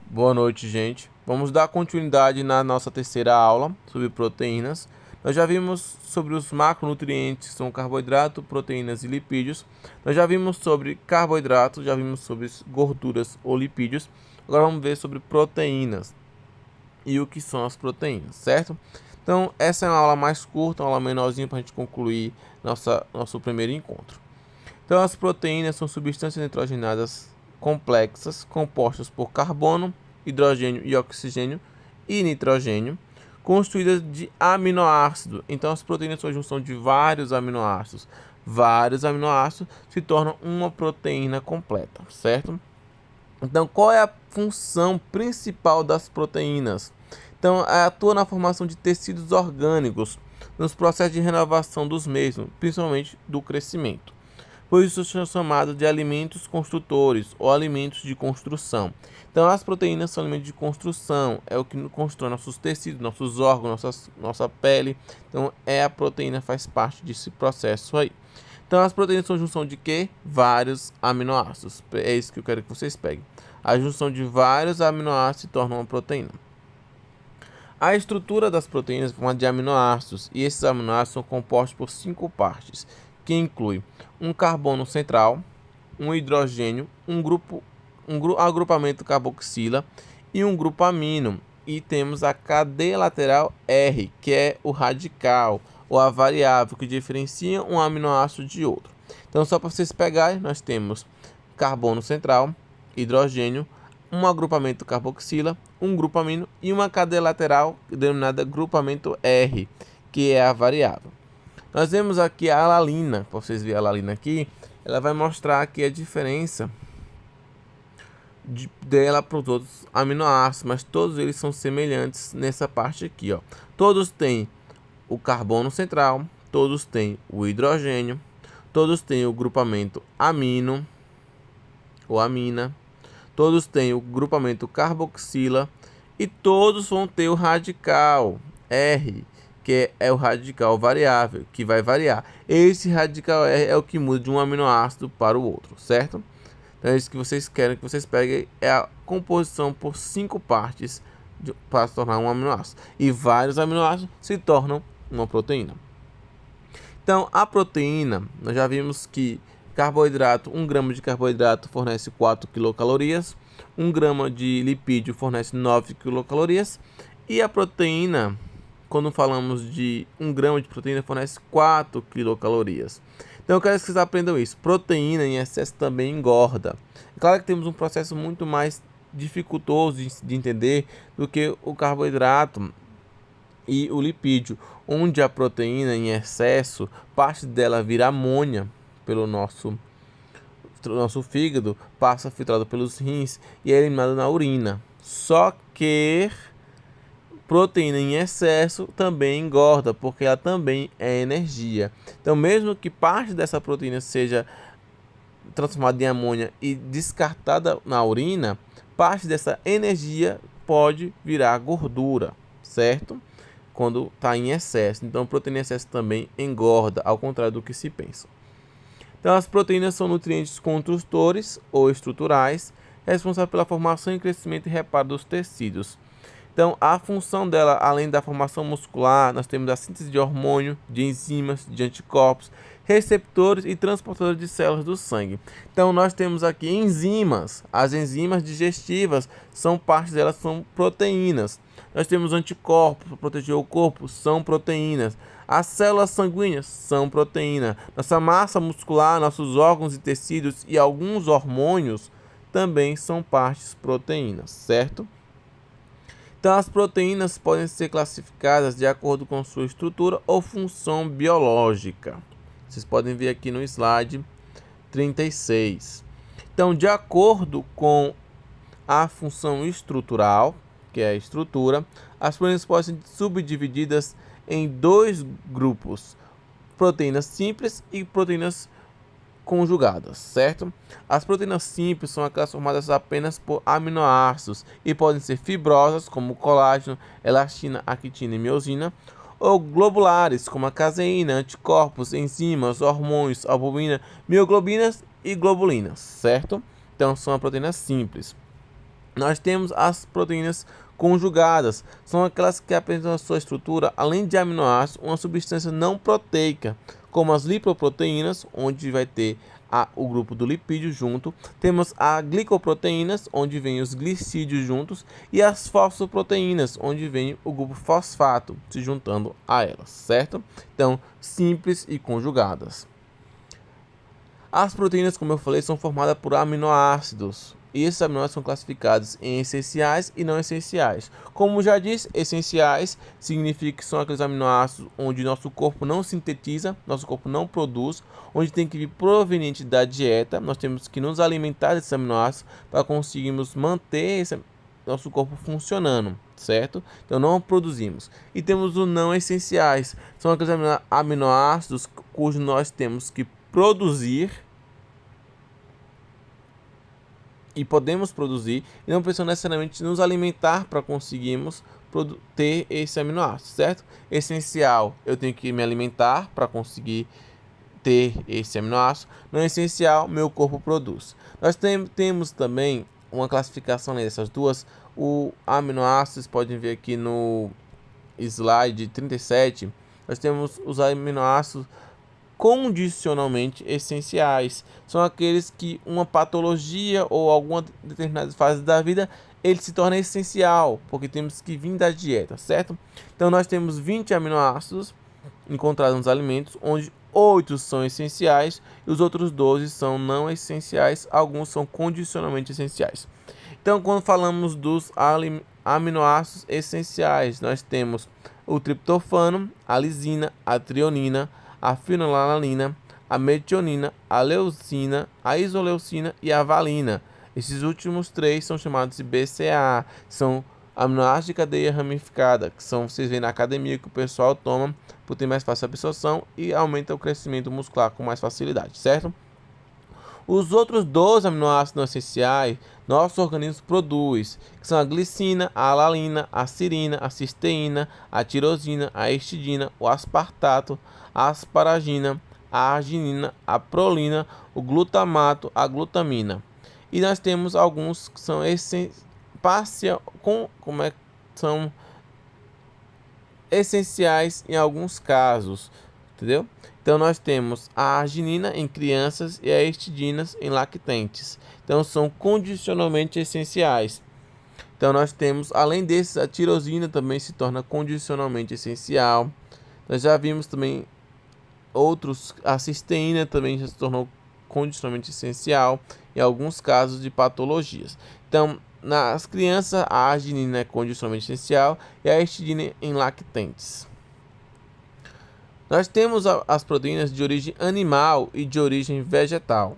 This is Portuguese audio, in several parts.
Boa noite, gente. Vamos dar continuidade na nossa terceira aula sobre proteínas. Nós já vimos sobre os macronutrientes, que são carboidrato, proteínas e lipídios. Nós já vimos sobre carboidratos, já vimos sobre gorduras ou lipídios. Agora vamos ver sobre proteínas e o que são as proteínas, certo? Então, essa é uma aula mais curta, uma aula menorzinha para a gente concluir nosso primeiro encontro. Então, as proteínas são substâncias nitrogenadas complexas compostas por carbono, hidrogênio e oxigênio e nitrogênio, constituídas de aminoácido. Então, as proteínas são a junção de vários aminoácidos. Vários aminoácidos se tornam uma proteína completa, certo? Então, qual é a função principal das proteínas? Então, atua na formação de tecidos orgânicos, nos processos de renovação dos mesmos, principalmente do crescimento. Por isso são chamados de alimentos construtores ou alimentos de construção. Então, as proteínas são alimentos de construção, é o que constrói nossos tecidos, nossos órgãos, nossa pele. Então, a proteína faz parte desse processo aí. Então, as proteínas são junção de quê? Vários aminoácidos. É isso que eu quero que vocês peguem. A junção de vários aminoácidos se torna uma proteína. A estrutura das proteínas é formada de aminoácidos, e esses aminoácidos são compostos por 5 partes, que inclui um carbono central, um hidrogênio, um agrupamento carboxila e um grupo amino. E temos a cadeia lateral R, que é o radical, ou a variável que diferencia um aminoácido de outro. Então, só para vocês pegarem, nós temos carbono central, hidrogênio, um agrupamento carboxila, um grupo amino e uma cadeia lateral denominada grupamento R, que é a variável. Nós vemos aqui a alanina, para vocês verem a alanina aqui, ela vai mostrar aqui a diferença dela para os outros aminoácidos, mas todos eles são semelhantes nessa parte aqui, ó. Todos têm o carbono central, todos têm o hidrogênio, todos têm o grupamento amino ou amina, todos têm o grupamento carboxila e todos vão ter o radical R, que é o radical variável, que vai variar. Esse radical R é o que muda de um aminoácido para o outro, certo? Então é isso que vocês querem que vocês peguem, é a composição por 5 partes para se tornar um aminoácido. E vários aminoácidos se tornam uma proteína. Então, a proteína, nós já vimos que carboidrato, 1 grama de carboidrato fornece 4 quilocalorias, 1 grama de lipídio fornece 9 quilocalorias, e a proteína, quando falamos de 1 grama de proteína, fornece 4 quilocalorias. Então eu quero que vocês aprendam isso. Proteína em excesso também engorda. É claro que temos um processo muito mais dificultoso de entender do que o carboidrato e o lipídio, onde a proteína em excesso, parte dela vira amônia pelo nosso fígado, passa filtrado pelos rins e é eliminado na urina. Só que proteína em excesso também engorda, porque ela também é energia. Então, mesmo que parte dessa proteína seja transformada em amônia e descartada na urina, parte dessa energia pode virar gordura, certo? Quando está em excesso. Então, proteína em excesso também engorda, ao contrário do que se pensa. Então, as proteínas são nutrientes construtores ou estruturais, responsáveis pela formação e crescimento e reparo dos tecidos. Então, a função dela, além da formação muscular, nós temos a síntese de hormônio, de enzimas, de anticorpos, receptores e transportadores de células do sangue. Então, nós temos aqui enzimas. As enzimas digestivas, parte delas são proteínas. Nós temos anticorpos para proteger o corpo, são proteínas. As células sanguíneas são proteína. Nossa massa muscular, nossos órgãos e tecidos e alguns hormônios também são partes proteínas, certo? Então, as proteínas podem ser classificadas de acordo com sua estrutura ou função biológica. Vocês podem ver aqui no slide 36. Então, de acordo com a função estrutural, que é a estrutura, as proteínas podem ser subdivididas em 2 grupos: proteínas simples e proteínas conjugadas, certo? As proteínas simples são aquelas formadas apenas por aminoácidos e podem ser fibrosas, como colágeno, elastina, actina e miosina, ou globulares, como a caseína, anticorpos, enzimas, hormônios, albumina, mioglobinas e globulinas, certo? Então são proteínas simples. Nós temos as proteínas conjugadas, são aquelas que apresentam a sua estrutura, além de aminoácidos, uma substância não proteica, como as lipoproteínas, onde vai ter o grupo do lipídio junto. Temos as glicoproteínas, onde vem os glicídios juntos, e as fosfoproteínas, onde vem o grupo fosfato se juntando a elas, certo? Então, simples e conjugadas. As proteínas, como eu falei, são formadas por aminoácidos. E esses aminoácidos são classificados em essenciais e não essenciais. Como já disse, essenciais significa que são aqueles aminoácidos onde nosso corpo não sintetiza, nosso corpo não produz, onde tem que vir proveniente da dieta. Nós temos que nos alimentar desses aminoácidos para conseguirmos manter nosso corpo funcionando, certo? Então não produzimos. E temos os não essenciais, são aqueles aminoácidos cujos nós temos que produzir e podemos produzir e não precisamos necessariamente nos alimentar para conseguirmos ter esse aminoácido, certo? Essencial, eu tenho que me alimentar para conseguir ter esse aminoácido. Não é essencial, meu corpo produz. Nós temos também uma classificação dessas duas. O aminoácidos, podem ver aqui no slide 37, nós temos os aminoácidos condicionalmente essenciais. São aqueles que uma patologia ou alguma determinada fase da vida ele se torna essencial, porque temos que vir da dieta, certo? Então nós temos 20 aminoácidos encontrados nos alimentos, onde 8 são essenciais e os outros 12 são não essenciais, alguns são condicionalmente essenciais. Então, quando falamos dos aminoácidos essenciais, nós temos o triptofano, a lisina, a trionina, a fenilalanina, a metionina, a leucina, a isoleucina e a valina. Esses últimos 3 são chamados de BCAA, são aminoácidos de cadeia ramificada, que são, vocês veem na academia que o pessoal toma por ter mais fácil absorção e aumenta o crescimento muscular com mais facilidade, certo? Os outros 12 aminoácidos não essenciais, nosso organismo produz, que são a glicina, a alalina, a serina, a cisteína, a tirosina, a histidina, o aspartato, a asparagina, a arginina, a prolina, o glutamato, a glutamina. E nós temos alguns que são são essenciais em alguns casos, entendeu? Então nós temos a arginina em crianças e a histidina em lactentes. Então são condicionalmente essenciais. Então nós temos, além desses, a tirosina também se torna condicionalmente essencial. Nós já vimos também outros, a cisteína também já se tornou condicionalmente essencial em alguns casos de patologias. Então, nas crianças, a arginina é condicionalmente essencial e a histidina em lactentes. Nós temos as proteínas de origem animal e de origem vegetal.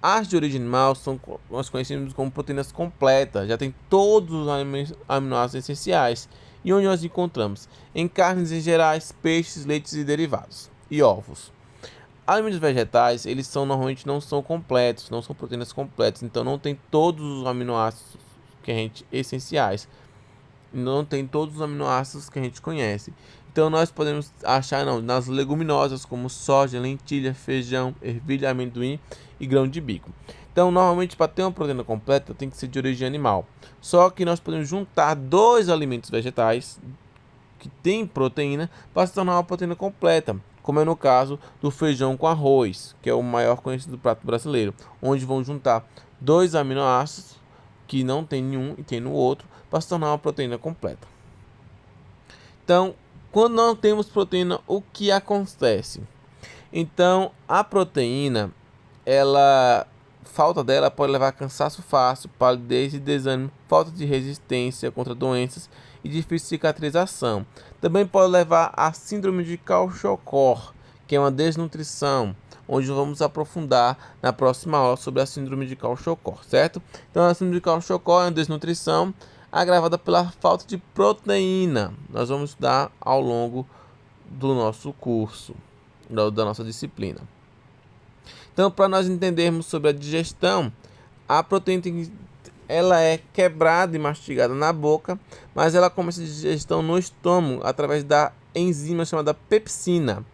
As de origem animal são nós conhecemos como proteínas completas, já tem todos os aminoácidos essenciais. E onde nós encontramos? Em carnes em gerais, peixes, leites e derivados, e ovos. Alimentos vegetais, eles normalmente não são completos, não são proteínas completas, então não tem todos os aminoácidos essenciais. Não tem todos os aminoácidos que a gente conhece. Então nós podemos achar nas leguminosas como soja, lentilha, feijão, ervilha, amendoim e grão de bico. Então normalmente para ter uma proteína completa tem que ser de origem animal. Só que nós podemos juntar 2 alimentos vegetais que têm proteína para se tornar uma proteína completa, como é no caso do feijão com arroz, que é o maior conhecido prato brasileiro, onde vão juntar 2 aminoácidos que não tem nenhum e tem no outro para se tornar uma proteína completa. Então, quando não temos proteína, o que acontece? Então, a proteína, falta dela pode levar a cansaço fácil, palidez e desânimo, falta de resistência contra doenças e difícil cicatrização. Também pode levar a síndrome de Kwashiorkor, que é uma desnutrição, onde vamos aprofundar na próxima aula sobre a síndrome de Kwashiorkor, certo? Então, a síndrome de Kwashiorkor é uma desnutrição agravada pela falta de proteína. Nós vamos estudar ao longo do nosso curso, da nossa disciplina. Então, para nós entendermos sobre a digestão, a proteína ela é quebrada e mastigada na boca, mas ela começa a digestão no estômago através da enzima chamada pepsina.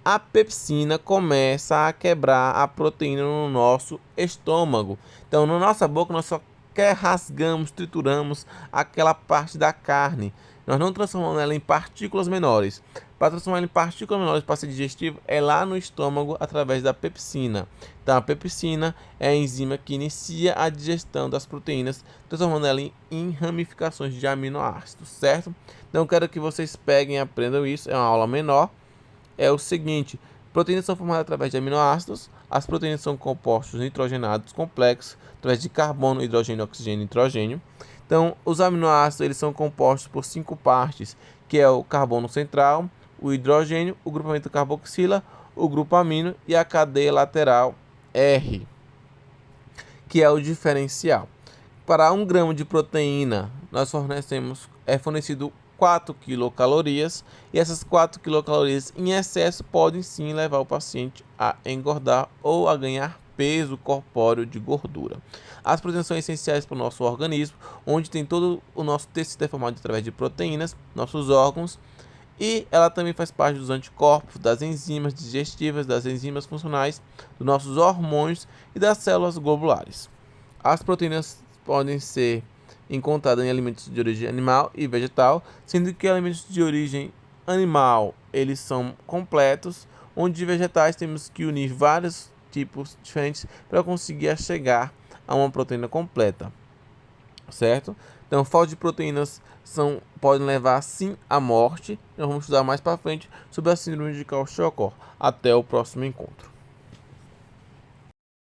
A pepsina começa a quebrar a proteína no nosso estômago. Então, na nossa boca, nós só rasgamos, trituramos aquela parte da carne. Nós não transformamos ela em partículas menores. Para transformar ela em partículas menores para ser digestivo, é lá no estômago através da pepsina. Então, a pepsina é a enzima que inicia a digestão das proteínas, transformando ela em ramificações de aminoácidos, certo? Então, eu quero que vocês peguem e aprendam isso. É uma aula menor. É o seguinte: proteínas são formadas através de aminoácidos. As proteínas são compostos nitrogenados complexos através de carbono, hidrogênio, oxigênio e nitrogênio. Então, os aminoácidos eles são compostos por 5 partes, que é o carbono central, o hidrogênio, o grupamento carboxila, o grupo amino e a cadeia lateral R, que é o diferencial. Para 1 grama de proteína, nós é fornecido 4 quilocalorias, e essas 4 quilocalorias em excesso podem sim levar o paciente a engordar ou a ganhar peso corpóreo de gordura. As proteínas são essenciais para o nosso organismo, onde tem todo o nosso tecido é formado através de proteínas, nossos órgãos, e ela também faz parte dos anticorpos, das enzimas digestivas, das enzimas funcionais, dos nossos hormônios e das células globulares. As proteínas podem ser encontradas em alimentos de origem animal e vegetal, sendo que alimentos de origem animal eles são completos, onde de vegetais temos que unir vários tipos diferentes para conseguir chegar a uma proteína completa, certo? Então, falta de proteínas podem levar sim à morte. Nós vamos estudar mais para frente sobre a síndrome de Kwashiorkor. Até o próximo encontro.